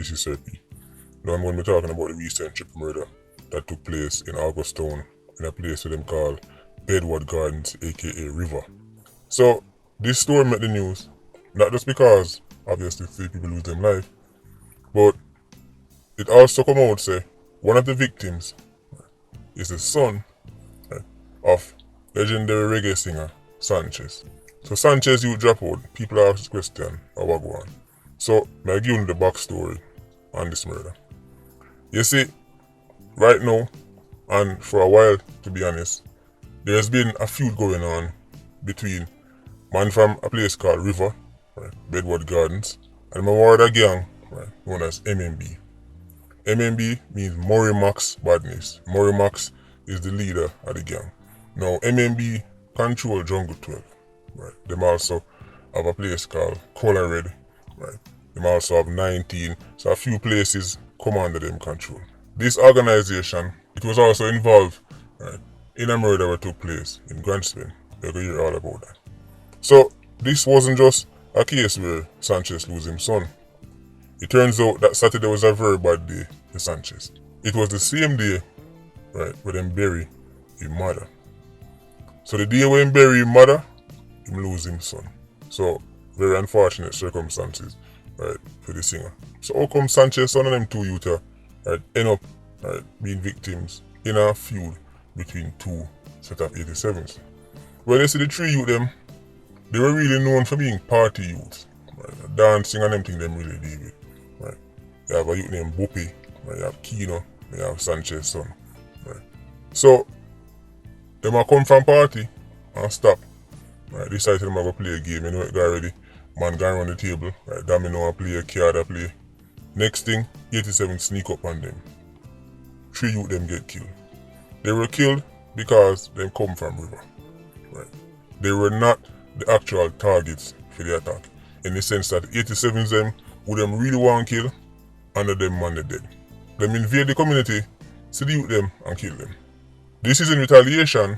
CCCRP. Now I'm going to be talking about the recent triple murder that took place in Augustown in a place that them call Bedward Gardens, aka River. So this story made the news, not just because obviously 3 people lose their life, but it also come out say one of the victims is the son of legendary reggae singer Sanchez. So Sanchez you drop out, people ask this question, how I go on. So I give you the backstory on this murder. You see, right now, and for a while to be honest, there's been a feud going on between man from a place called River, right, Bedward Gardens, and my ward gang, right, known as MMB. MMB means Murray Max Badness. Murray Max is the leader of the gang. Now MMB control Jungle 12. Right. Them also have a place called Color Red. Right. Them also have 19. So a few places come under them control. This organization, it was also involved, right, in a murder that took place in Grand Spain. You're going to hear all about that. So this wasn't just a case where Sanchez lose his son. It turns out that Saturday was a very bad day for Sanchez. It was the same day, right, where them bury his mother. So the day when bury his mother, him lose his son. So very unfortunate circumstances, right, for the singer. So how come Sanchez, son of them 2 youth, right, end up, right, being victims in a feud between 2 set of 87s? Well, you see the 3 youth them, they were really known for being party youths. Right? Dancing and them thing them really did it. Right? You have a youth named Boppy, right? You have Kino, you have Sanchez son. Right? So them a come from party and stop. Right? Decide them a go play a game, you know it already. Man gone around the table, right? Domino a play, a card a play. Next thing, 87 sneak up on them. 3 youth them get killed. They were killed because they come from River. Right? They were not the actual targets for the attack. In the sense that 87s them who them really want to kill, and them man they dead. Them invade the community, seduce them and kill them. This is in retaliation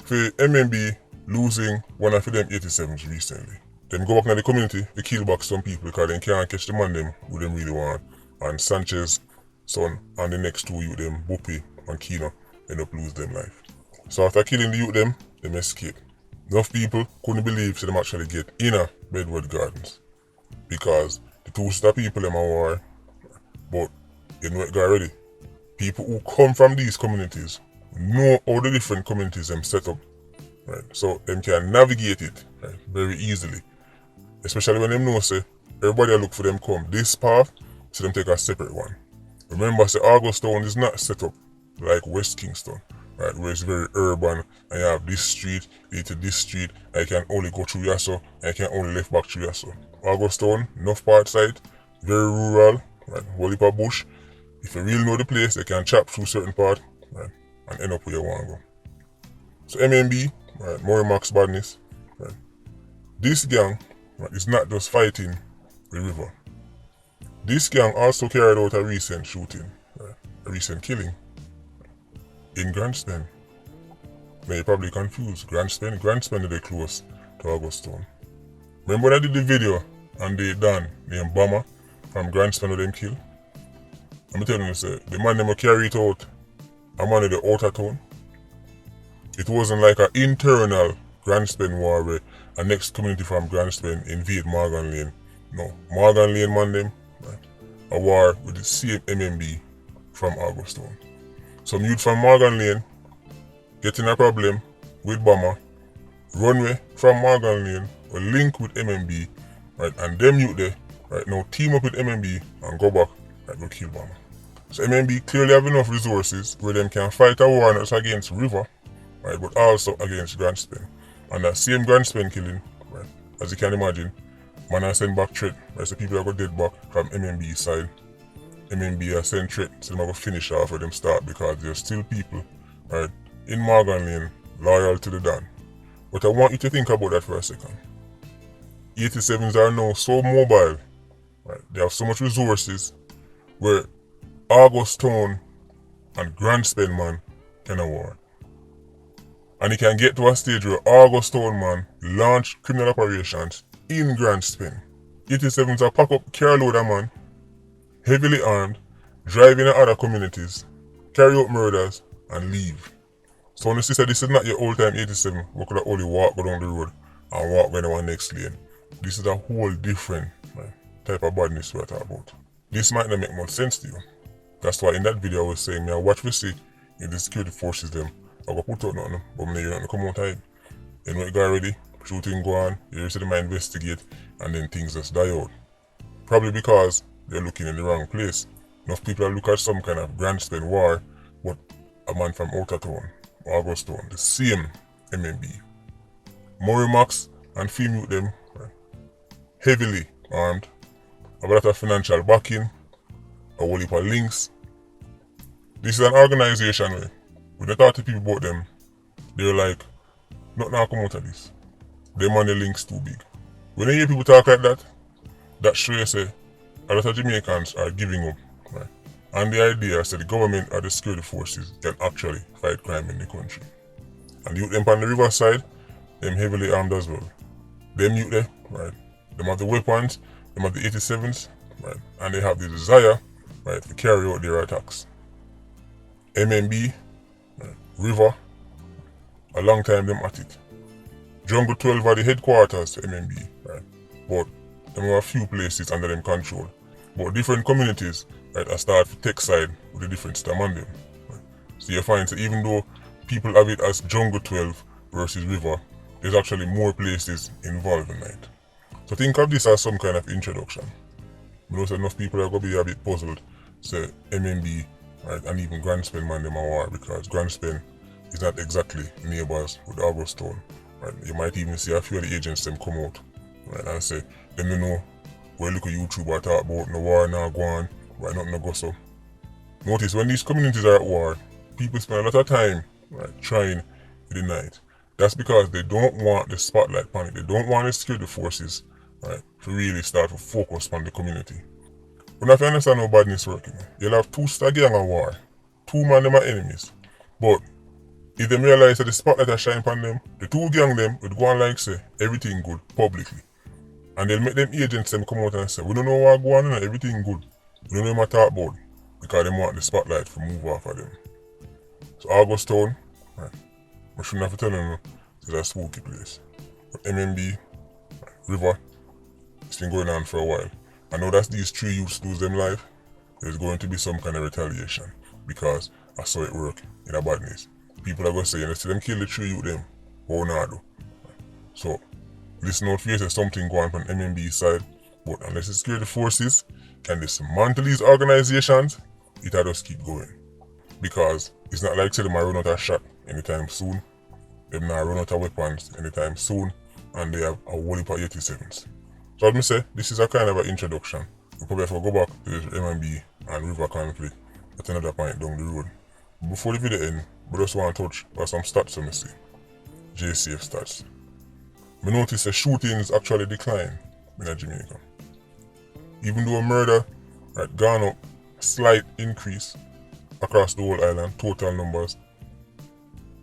for MMB losing one of them 87s recently. Them go back in the community to kill back some people because they can't catch the man them who them really want. And Sanchez son and the next 2 youth them, Boppy and Kino, end up lose them life. So after killing the youth them escape. Enough people couldn't believe them actually get in a Bedward Gardens because the 2 star people them are war. But you know it got already. People who come from these communities know all the different communities them set up. Right? So them can navigate it, right, very easily. Especially when them know say everybody look for them come this path, so them take a separate one. Remember say Augustown is not set up like West Kingston. Right, where it's very urban and you have this street, lead to this street, and you can only go through Yasso and you can only left back through Yasso. Augustown, enough part side, very rural, right, whole heap of bush. If you really know the place, you can chop through certain part, right, and end up where you want to go. So MMB, right, Murray Max Badness, right, this gang, right, is not just fighting the River. This gang also carried out a recent shooting, right, a recent killing in Grand Spain. Now you're probably confused. Grand Spain is they close to Augustown. Remember when I did the video and they done named Bomber from Grand Spain with them kill? I'm telling you, say, the man them carry it out a man in the outer town. It wasn't like an internal Grand Spain war where a next community from Grand Spain invade Morgan Lane. No, Morgan Lane man them, right, a war with the same MMB from Augustown. Some youth from Morgan Lane getting a problem with Bomber, runway from Morgan Lane will link with MMB, right, and them youth there, right, now team up with MMB and go back and go kill Bomber. So MMB clearly have enough resources where them can fight a war not just against River, right, but also against Grand Spain. And that same Grand Spain killing, right, as you can imagine, man I send back threat, right, so people are going dead back from MMB side. MMB are send threat, so them are going to finish off where them start because there's still people, right, in Morgan Lane loyal to the Don. But I want you to think about that for a second. 87s are now so mobile, right, they have so much resources where Augustown and Grand Spain man can war. And he can get to a stage where Augustown man launch criminal operations in Grand Spain. 87s are pack up carload of man, heavily armed, drive in other communities, carry out murders, and leave. So when you say this is not your old time 87, we could have only walk down the road and walk by the one next lane. This is a whole different type of badness we're talking about. This might not make much sense to you. That's why in that video I was saying, I watch we see if the security forces them, I go put out nothing, but maybe not come outside. And when it got ready, shooting go on, you see them investigate, and then things just die out. Probably because they're looking in the wrong place. Enough people look at some kind of grand spend war, but a man from outer town, August town, the same MMB. Murray Max and Feud them heavily armed, a lot of financial backing, a whole heap of links. This is an organization where when they talk to people about them, they're like, nothing will come out of this. Them and the links too big. When you hear people talk like that, that shows you say a lot of Jamaicans are giving up. Right? And the idea is that the government or the security forces can actually fight crime in the country. And the youth them on the riverside, them heavily armed as well. Them youth there, right? Them have the weapons, them have the 87s, right? And they have the desire, right, to carry out their attacks. MMB, right, River, a long time them at it. Jungle 12 are the headquarters to MMB, right? But them have a few places under them control. But different communities, right, are start to take side with the different system on them. Right? So you find that even though people have it as Jungle 12 versus River, there's actually more places involved in it. So think of this as some kind of introduction. I know enough people are going to be a bit puzzled, say MMB, right, and even Grand Spen man them a war, because Grand Spen is not exactly neighbors with August Town. Right? You might even see a few of the agents them come out, right, and say, them don't know where look at YouTuber talk about no war now go on, why nothing no go so. Notice when these communities are at war, people spend a lot of time, right, trying to deny it. That's because they don't want the spotlight on it. They don't want the security forces, right, to really start to focus on the community. But if you understand how badness working, you'll have two gang of war. Two man them are enemies. But if they realize that the spotlight are shine upon them, the two gang them would go on like say everything good publicly. And they'll make them agents them come out and say, we don't know what going on, everything good. We don't know what talk about, because they want the spotlight to move off of them. So August Town, right, I shouldn't have to tell them it's a spooky place. But MMB, right, River, it's been going on for a while. I know that these three youths lose them life, there's going to be some kind of retaliation, because I saw it work in a badness. People are going to say, you see them kill the three youth them, oh no do. So, listen out for you, there's something going on MMB side, but unless the security forces can dismantle these organizations, it'll just keep going. Because it's not like say them run out of shot anytime soon, them not run out of weapons anytime soon, and they have a whole heap of 87s. So as I say, this is a kind of an introduction. We'll probably have to go back to the MMB and River conflict at another point down the road. But before the video ends, we just want to touch on some stats I see. JCF stats. I notice the shootings actually decline in Jamaica. Even though murder had gone up, a slight increase across the whole island, total numbers,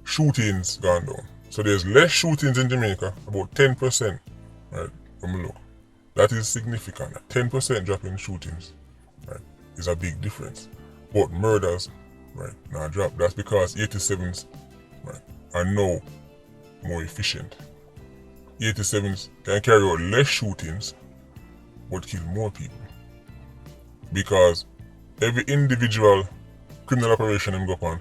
shootings gone down. So there's less shootings in Jamaica, about 10%, right, from the look. That is significant. A 10% drop in shootings, right, is a big difference. But murders, right, now drop. That's because 87s, right, are now more efficient. 87s can carry out less shootings, but kill more people. Because every individual criminal operation them go on,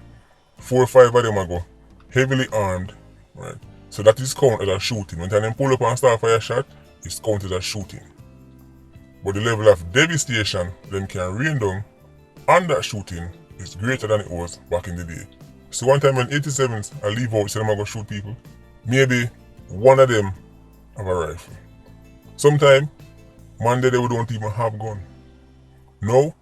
4 or 5 of them are go heavily armed, right? So that is counted as a shooting. When them pull up and start fire shot, it's counted as shooting. But the level of devastation them can rain down on that shooting is greater than it was back in the day. So one time when 87s I leave out, so them are go shoot people, maybe one of them have a rifle. Sometimes, man they don't even have gun. Now,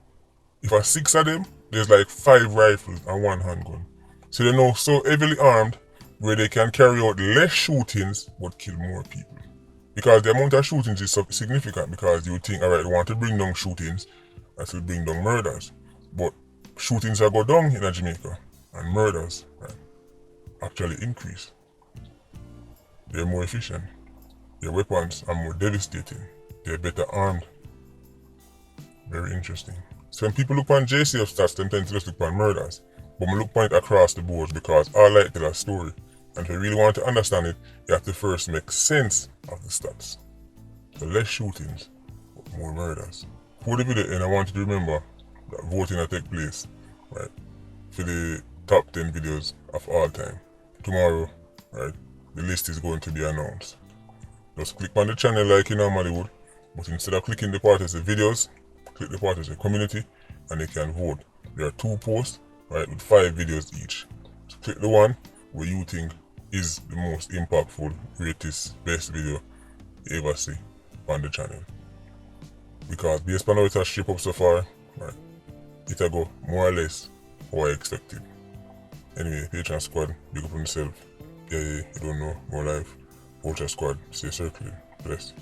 if I 6 of them, there's like 5 rifles and 1 handgun. So they're now so heavily armed where they can carry out less shootings but kill more people. Because the amount of shootings is significant, because you think, alright, they want to bring down shootings, that will bring down murders. But shootings are go down in Jamaica and murders, right, actually increase. They're more efficient. Their weapons are more devastating. They're better armed. Very interesting. So when people look on JCF stats, they tend to just look on murders. But we look on it across the board because all like tell a story. And if you really want to understand it, you have to first make sense of the stats. So less shootings, but more murders. For the video, and I want you to remember that voting will take place, right, for the top 10 videos of all time. Tomorrow, right, the list is going to be announced. Just click on the channel like you normally would, but instead of clicking the part as the videos, click the part as the community, and you can vote. There are 2 posts, right, with 5 videos each. So click the one where you think is the most impactful, greatest, best video you ever see on the channel. Because based on how it has shaped up so far, right, it'll go more or less how I expected. Anyway, Patreon squad, big up on yourself. Yeah, you don't know, more life. Ultra squad, stay circling. Bless.